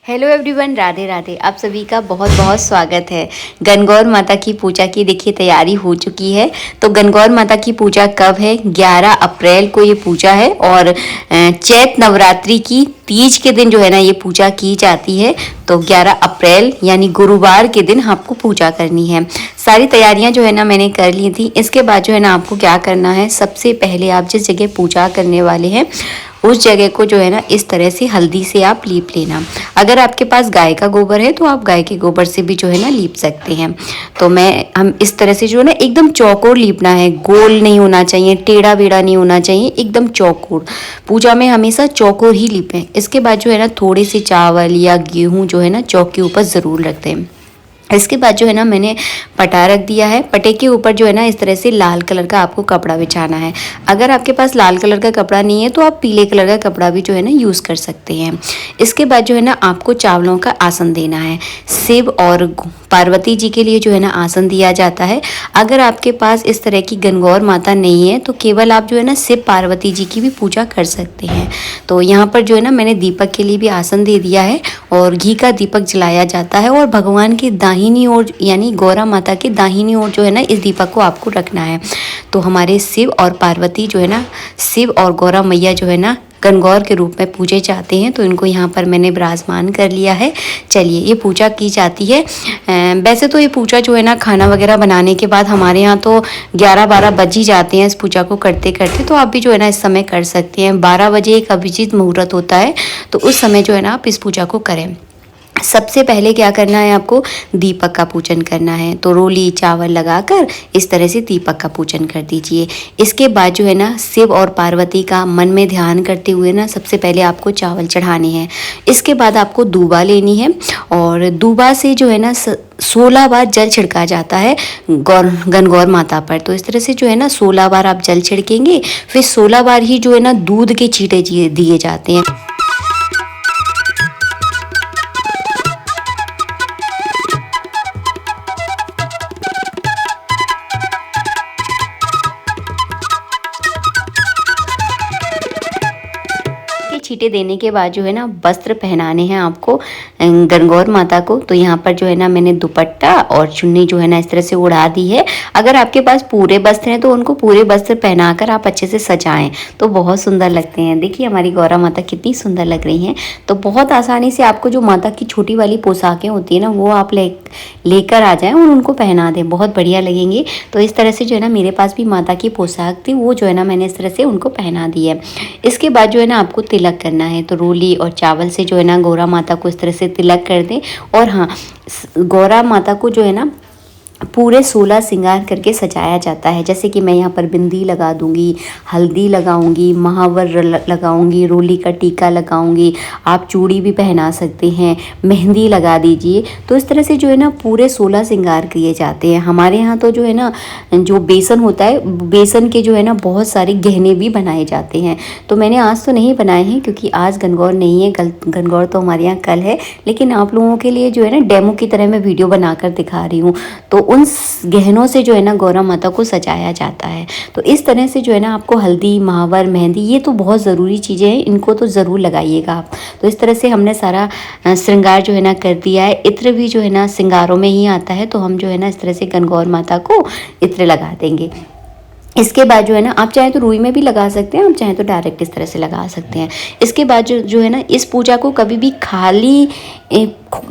Hello everyone, Radhe Radhe. आप सभी का बहुत बहुत स्वागत है। गणगौर माता की पूजा की देखिए तैयारी हो चुकी है। तो गणगौर माता की पूजा कब है? 11 अप्रैल को ये पूजा है और चैत नवरात्रि की तीज के दिन जो है ना ये पूजा की जाती है। तो 11 अप्रैल यानी गुरुवार के दिन आपको पूजा करनी है। सारी तैयारियां जो है ना मैंने कर ली थी। इसके बाद जो है ना आपको क्या करना है, सबसे पहले आप जिस जगह पूजा करने वाले हैं उस जगह को जो है ना इस तरह से हल्दी से आप लीप लेना। अगर आपके पास गाय का गोबर है तो आप गाय के गोबर से भी जो है ना लीप सकते हैं। तो हम इस तरह से जो है ना एकदम चौकोर लीपना है, गोल नहीं होना चाहिए, टेढ़ा बेढ़ा नहीं होना चाहिए, एकदम चौकोर। पूजा में हमेशा चौकोर ही लीपें। इसके बाद जो है ना थोड़े से चावल या गेहूँ जो है ना चौक के ऊपर ज़रूर रख दें। इसके बाद जो है ना मैंने पटा रख दिया है। पटे के ऊपर जो है ना इस तरह से लाल कलर का आपको कपड़ा बिछाना है। अगर आपके पास लाल कलर का कपड़ा नहीं है तो आप पीले कलर का कपड़ा भी जो है ना यूज़ कर सकते हैं। इसके बाद जो है ना आपको चावलों का आसन देना है। शिव और पार्वती जी के लिए जो है ना आसन दिया जाता है। अगर आपके पास इस तरह की गणगौर माता नहीं है तो केवल आप जो है ना शिव पार्वती जी की भी पूजा कर सकते हैं। तो यहाँ पर जो है ना मैंने दीपक के लिए भी आसन दे दिया है और घी का दीपक जलाया जाता है और भगवान की दाहिनी ओर यानी गौरा माता के दाहिनी ओर जो है ना इस दीपक को आपको रखना है। तो हमारे शिव और पार्वती जो है ना, शिव और गौरा मैया जो है ना गणगौर के रूप में पूजे जाते हैं। तो इनको यहाँ पर मैंने विराजमान कर लिया है। चलिए ये पूजा की जाती है। वैसे तो ये पूजा जो है ना खाना वगैरह बनाने के बाद हमारे यहाँ तो 11-12 बज ही जाते हैं इस पूजा को करते करते। तो आप भी जो है ना इस समय कर सकते हैं। 12 बजे एक अभिजीत मुहूर्त होता है, तो उस समय जो है ना आप इस पूजा को करें। सबसे पहले क्या करना है, आपको दीपक का पूजन करना है। तो रोली चावल लगाकर इस तरह से दीपक का पूजन कर दीजिए। इसके बाद जो है ना शिव और पार्वती का मन में ध्यान करते हुए ना सबसे पहले आपको चावल चढ़ाने हैं। इसके बाद आपको दूबा लेनी है और दूबा से जो है ना 16 बार जल छिड़का जाता है गणगौर माता पर। तो इस तरह से जो है ना 16 बार आप जल छिड़केंगे, फिर 16 बार ही जो है ना दूध के छींटे दिए जाते हैं। छींटे देने के बाद जो है ना वस्त्र पहनाने हैं आपको गणगौर माता को। तो यहाँ पर जो है ना मैंने दुपट्टा और चुन्नी जो है ना इस तरह से उड़ा दी है। अगर आपके पास पूरे वस्त्र हैं तो उनको पूरे वस्त्र पहनाकर आप अच्छे से सजाएं तो बहुत सुंदर लगते हैं। देखिए हमारी गौरा माता कितनी सुंदर लग रही हैं। तो बहुत आसानी से आपको जो माता की छोटी वाली पोशाकें होती है ना वो आप लेकर आ जाएं और उनको पहना दें, बहुत बढ़िया लगेंगे। तो इस तरह से जो है ना मेरे पास भी माता की पोशाक थी, वो जो है ना मैंने इस तरह से उनको पहना दी है। इसके बाद जो है ना आपको तिलक करना है। तो रोली और चावल से जो है ना गौरा माता को इस तरह से तिलक कर दें। और हाँ, गौरा माता को जो है ना पूरे 16 श्रृंगार करके सजाया जाता है। जैसे कि मैं यहाँ पर बिंदी लगा दूंगी, हल्दी लगाऊंगी, महावर लगाऊंगी, रोली का टीका लगाऊंगी, आप चूड़ी भी पहना सकते हैं, मेहंदी लगा दीजिए। तो इस तरह से जो है ना पूरे 16 श्रृंगार किए जाते हैं। हमारे यहाँ तो जो है ना जो बेसन होता है, बेसन के जो है ना बहुत सारे गहने भी बनाए जाते हैं। तो मैंने आज तो नहीं बनाए हैं क्योंकि आज गणगौर नहीं है, गणगौर तो हमारे यहाँ कल है। लेकिन आप लोगों के लिए जो है ना डेमो की तरह मैं वीडियो बनाकर दिखा रही हूँ। तो उन गहनों से जो है ना गौरा माता को सजाया जाता है। तो इस तरह से जो है ना आपको हल्दी, महावर, मेहंदी, ये तो बहुत ज़रूरी चीज़ें हैं, इनको तो ज़रूर लगाइएगा आप। तो इस तरह से हमने सारा श्रृंगार जो है ना कर दिया है। इत्र भी जो है ना श्रृंगारों में ही आता है। तो हम जो है ना इस तरह से गणगौर माता को इत्र लगा देंगे। इसके बाद जो है ना आप चाहें तो रुई में भी लगा सकते हैं, आप चाहें तो डायरेक्ट इस तरह से लगा सकते हैं। इसके बाद जो है ना इस पूजा को कभी भी खाली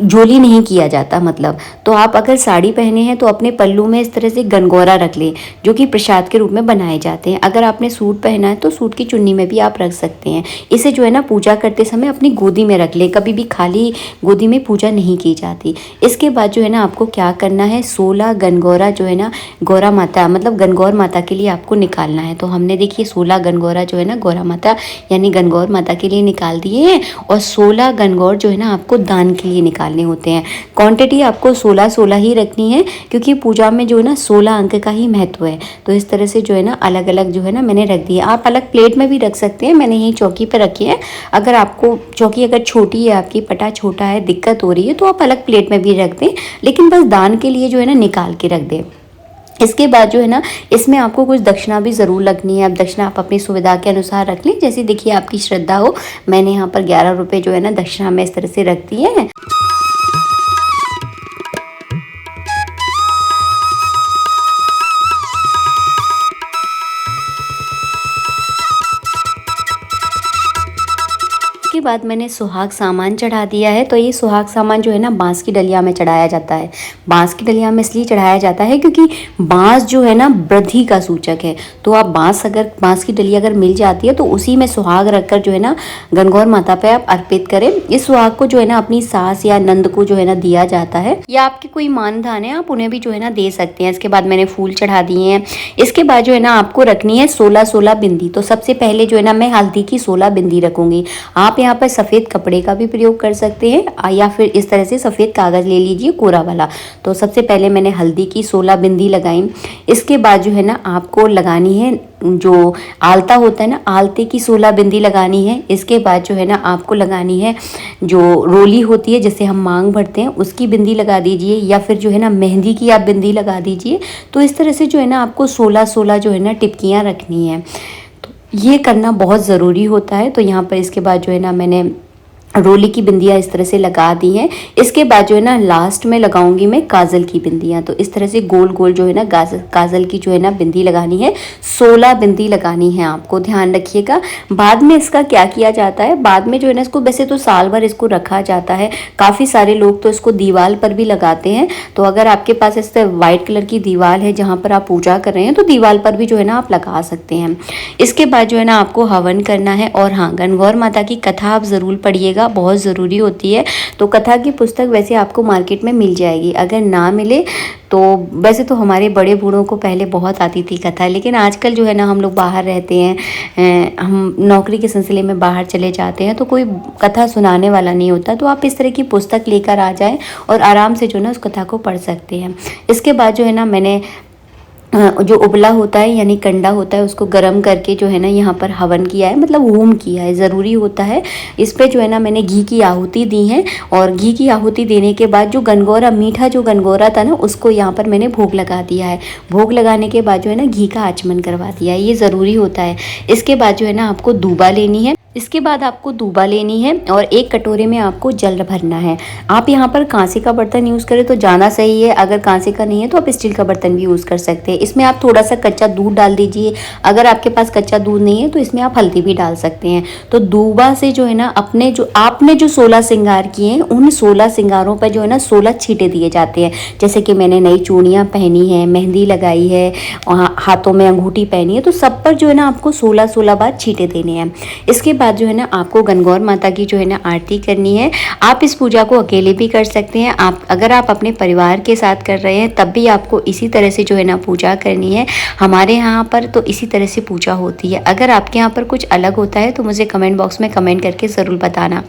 झोली नहीं किया जाता। मतलब तो आप अगर साड़ी पहने हैं तो अपने पल्लू में इस तरह से गणगौरा रख लें, जो कि प्रसाद के रूप में बनाए जाते हैं। अगर आपने सूट पहना है तो सूट की चुन्नी में भी आप रख सकते हैं। इसे जो है ना पूजा करते समय अपनी गोदी में रख लें, कभी भी खाली गोदी में पूजा नहीं की जाती। इसके बाद जो है ना आपको क्या करना है, 16 गणगौरा जो है ना गौरा माता मतलब गणगौर माता के लिए आपको निकालना है। तो हमने देखिए 16 गणगौरा जो है ना गौरा माता यानी गणगौर माता के लिए निकाल दिए हैं और 16 गणगौर जो है ना आपको दान के लिए निकालने होते हैं। क्वांटिटी आपको 16-16 ही रखनी है क्योंकि पूजा में जो है ना 16 अंक का ही महत्व है। तो इस तरह से जो है ना अलग अलग जो है ना मैंने रख दिया। आप अलग प्लेट में भी रख सकते हैं, मैंने यही चौकी पर रखी है। अगर आपको चौकी अगर छोटी है, आपकी पटा छोटा है, दिक्कत हो रही है तो आप अलग प्लेट में भी रख दें, लेकिन बस दान के लिए जो है ना निकाल के रख दें। इसके बाद जो है ना इसमें आपको कुछ दक्षिणा भी ज़रूर लगनी है। अब दक्षिणा आप अपनी सुविधा के अनुसार रख लें, जैसे देखिए आपकी श्रद्धा हो। मैंने यहाँ पर 11 रुपये जो है ना दक्षिणा में इस तरह से रख दिए हैं। के बाद मैंने सुहाग सामान चढ़ा दिया है। तो ये सुहाग सामान जो है ना बांस की डलिया में चढ़ाया जाता है। बांस की डलिया में इसलिए चढ़ाया जाता है क्योंकि बांस जो है ना वृद्धि का सूचक है। तो आप बांस की डलिया अगर मिल जाती है तो उसी में सुहाग रखकर जो है ना गणगौर माता पे आप अर्पित करें। इस सुहाग को जो है ना अपनी सास या नंद को जो है ना दिया जाता है, या आपके कोई मानधान है आप उन्हें भी जो है ना दे सकते हैं। इसके बाद मैंने फूल चढ़ा दिए हैं। इसके बाद जो है ना आपको रखनी है 16 बिंदी। तो सबसे पहले जो है ना मैं हल्दी की 16 बिंदी रखूंगी। आप यहाँ पर सफ़ेद कपड़े का भी प्रयोग कर सकते हैं, या फिर इस तरह से सफ़ेद कागज़ ले लीजिए कोरा वाला। तो सबसे पहले मैंने हल्दी की 16 बिंदी लगाई। इसके बाद जो है ना आपको लगानी है जो आलता होता है ना, आलते की 16 बिंदी लगानी है। इसके बाद जो है ना आपको लगानी है जो रोली होती है जिसे हम मांग भरते हैं, उसकी बिंदी लगा दीजिए, या फिर जो है ना मेहंदी की आप बिंदी लगा दीजिए। तो इस तरह से जो है ना आपको 16 जो है ना टिपकियाँ रखनी है। ये करना बहुत ज़रूरी होता है। तो यहाँ पर इसके बाद जो है ना मैंने रोली की बिंदियाँ इस तरह से लगा दी हैं। इसके बाद जो है ना लास्ट में लगाऊंगी मैं काजल की बिंदियाँ। तो इस तरह से गोल गोल जो है ना काजल की जो है ना बिंदी लगानी है। 16 बिंदी लगानी है, आपको ध्यान रखिएगा। बाद में इसका क्या किया जाता है, बाद में जो है ना इसको वैसे तो साल भर इसको रखा जाता है। काफ़ी सारे लोग तो इसको दीवार पर भी लगाते हैं। तो अगर आपके पास इस वाइट कलर की दीवार है जहाँ पर आप पूजा कर रहे हैं तो दीवार पर भी जो है ना आप लगा सकते हैं। इसके बाद जो है ना आपको हवन करना है। और हाँ, गणगौर माता की कथा आप ज़रूर पढ़िएगा, बहुत ज़रूरी होती है। तो कथा की पुस्तक वैसे आपको मार्केट में मिल जाएगी। अगर ना मिले तो वैसे तो हमारे बड़े बूढ़ों को पहले बहुत आती थी कथा, लेकिन आजकल जो है ना हम लोग बाहर रहते हैं, हम नौकरी के सिलसिले में बाहर चले जाते हैं, तो कोई कथा सुनाने वाला नहीं होता। तो आप इस तरह की पुस्तक लेकर आ जाएं और आराम से जो है ना उस कथा को पढ़ सकते हैं। इसके बाद जो है ना मैंने जो उबला होता है यानी कंडा होता है उसको गर्म करके जो है ना यहाँ पर हवन किया है, मतलब होम किया है, ज़रूरी होता है। इस पे जो है ना मैंने घी की आहुति दी है। और घी की आहुति देने के बाद जो गणगौरा, मीठा जो गणगौरा था ना, उसको यहाँ पर मैंने भोग लगा दिया है। भोग लगाने के बाद जो है ना घी का आचमन करवा दिया है, ये ज़रूरी होता है। इसके बाद जो है ना आपको दूबा लेनी है। इसके बाद आपको दूबा लेनी है और एक कटोरे में आपको जल भरना है। आप यहाँ पर कांसे का बर्तन यूज़ करें तो ज़्यादा सही है। अगर कांसे का नहीं है तो आप स्टील का बर्तन भी यूज़ कर सकते हैं। इसमें आप थोड़ा सा कच्चा दूध डाल दीजिए। अगर आपके पास कच्चा दूध नहीं है तो इसमें आप हल्दी भी डाल सकते हैं। तो दूबा से जो है ना आपने जो 16 श्रृंगार किए हैं, उन 16 श्रृंगारों पर जो है ना 16 छींटे दिए जाते हैं। जैसे कि मैंने नई चूड़ियाँ पहनी है, मेहंदी लगाई है, हाथों में अंगूठी पहनी है, तो सब पर जो है ना आपको 16 बार छींटे देने हैं। इसके बाद जो है ना आपको गणगौर माता की जो है ना आरती करनी है। आप इस पूजा को अकेले भी कर सकते हैं। अगर आप अपने परिवार के साथ कर रहे हैं तब भी आपको इसी तरह से जो है ना पूजा करनी है। हमारे यहाँ पर तो इसी तरह से पूजा होती है। अगर आपके यहाँ पर कुछ अलग होता है तो मुझे कमेंट बॉक्स में कमेंट करके ज़रूर बताना।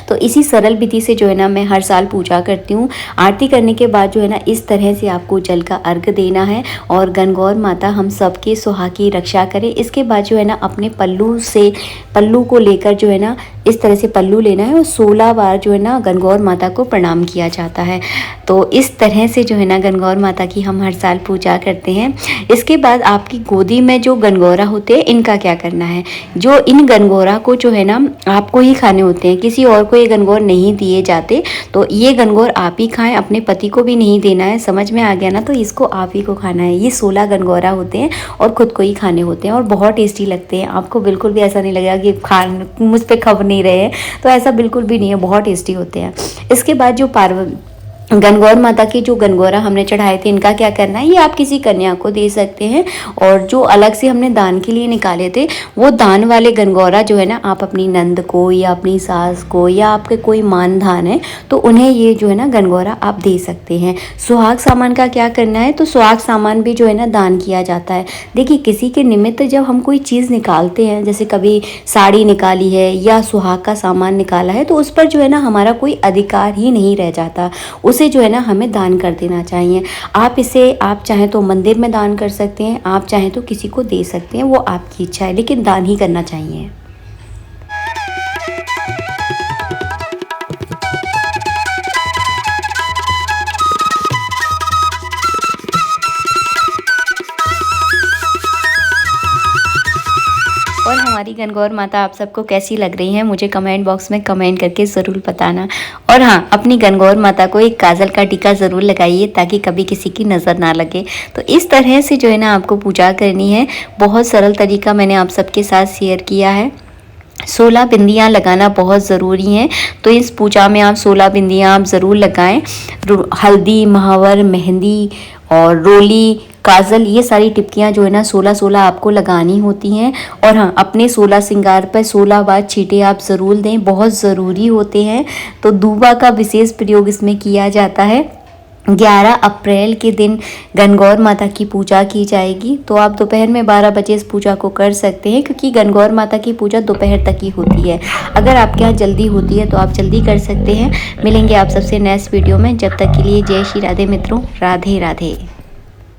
तो इसी सरल विधि से जो है ना मैं हर साल पूजा करती हूँ। आरती करने के बाद जो है ना इस तरह से आपको जल का अर्घ देना है और गणगौर माता हम सबके सुहाग की रक्षा करें। इसके बाद जो है ना अपने पल्लू को लेकर जो है ना इस तरह से पल्लू लेना है और 16 बार जो है ना गणगौर माता को प्रणाम किया जाता है। तो इस तरह से जो है ना गणगौर माता की हम हर साल पूजा करते हैं। इसके बाद आपकी गोदी में जो गणगौरा होते हैं, इनका क्या करना है। जो इन गणगौरा को जो है ना आपको ही खाने होते हैं, किसी और को ये गणगौर नहीं दिए जाते। तो ये गणगौर आप ही खाएं, अपने पति को भी नहीं देना है। समझ में आ गया ना, तो इसको आप ही को खाना है। ये 16 गणगौरा होते हैं और खुद को ही खाने होते हैं और बहुत टेस्टी लगते हैं। आपको बिल्कुल भी ऐसा नहीं लगेगा कि मुझ पे खब नहीं रहे हैं, तो ऐसा बिल्कुल भी नहीं है, बहुत टेस्टी होते हैं। इसके बाद जो गणगौर माता की जो गणगौरा हमने चढ़ाए थे, इनका क्या करना है, ये आप किसी कन्या को दे सकते हैं। और जो अलग से हमने दान के लिए निकाले थे, वो दान वाले गणगौरा जो है ना आप अपनी नंद को या अपनी सास को या आपके कोई मानधान है तो उन्हें ये जो है ना गणगौरा आप दे सकते हैं। सुहाग सामान का क्या करना है, तो सुहाग सामान भी जो है ना दान किया जाता है। देखिए, किसी के निमित्त जब हम कोई चीज़ निकालते हैं, जैसे कभी साड़ी निकाली है या सुहाग का सामान निकाला है, तो उस पर जो है ना हमारा कोई अधिकार ही नहीं रह जाता। उसे जो है ना हमें दान कर देना चाहिए। आप चाहें तो मंदिर में दान कर सकते हैं, आप चाहें तो किसी को दे सकते हैं, वो आपकी इच्छा है, लेकिन दान ही करना चाहिए। हमारी गणगौर माता आप सबको कैसी लग रही है, मुझे कमेंट बॉक्स में कमेंट करके ज़रूर बताना। और हाँ, अपनी गणगौर माता को एक काजल का टीका ज़रूर लगाइए ताकि कभी किसी की नज़र ना लगे। तो इस तरह से जो है ना आपको पूजा करनी है। बहुत सरल तरीका मैंने आप सबके साथ शेयर किया है। 16 बिंदियाँ लगाना बहुत ज़रूरी हैं, तो इस पूजा में आप 16 बिंदियाँ आप ज़रूर लगाएं। हल्दी, महावर, मेहंदी और रोली, काजल, ये सारी टिपकियाँ जो है ना 16-16 आपको लगानी होती हैं। और हाँ, अपने 16 श्रृंगार पर 16 बार छींटे आप ज़रूर दें, बहुत ज़रूरी होते हैं। तो दूबा का विशेष प्रयोग इसमें किया जाता है। 11 अप्रैल के दिन गणगौर माता की पूजा की जाएगी, तो आप दोपहर में 12 बजे इस पूजा को कर सकते हैं, क्योंकि गणगौर माता की पूजा दोपहर तक ही होती है। अगर आपके यहाँ जल्दी होती है तो आप जल्दी कर सकते हैं। मिलेंगे आप सबसे नेक्स्ट वीडियो में, जब तक के लिए जय श्री राधे मित्रों, राधे राधे।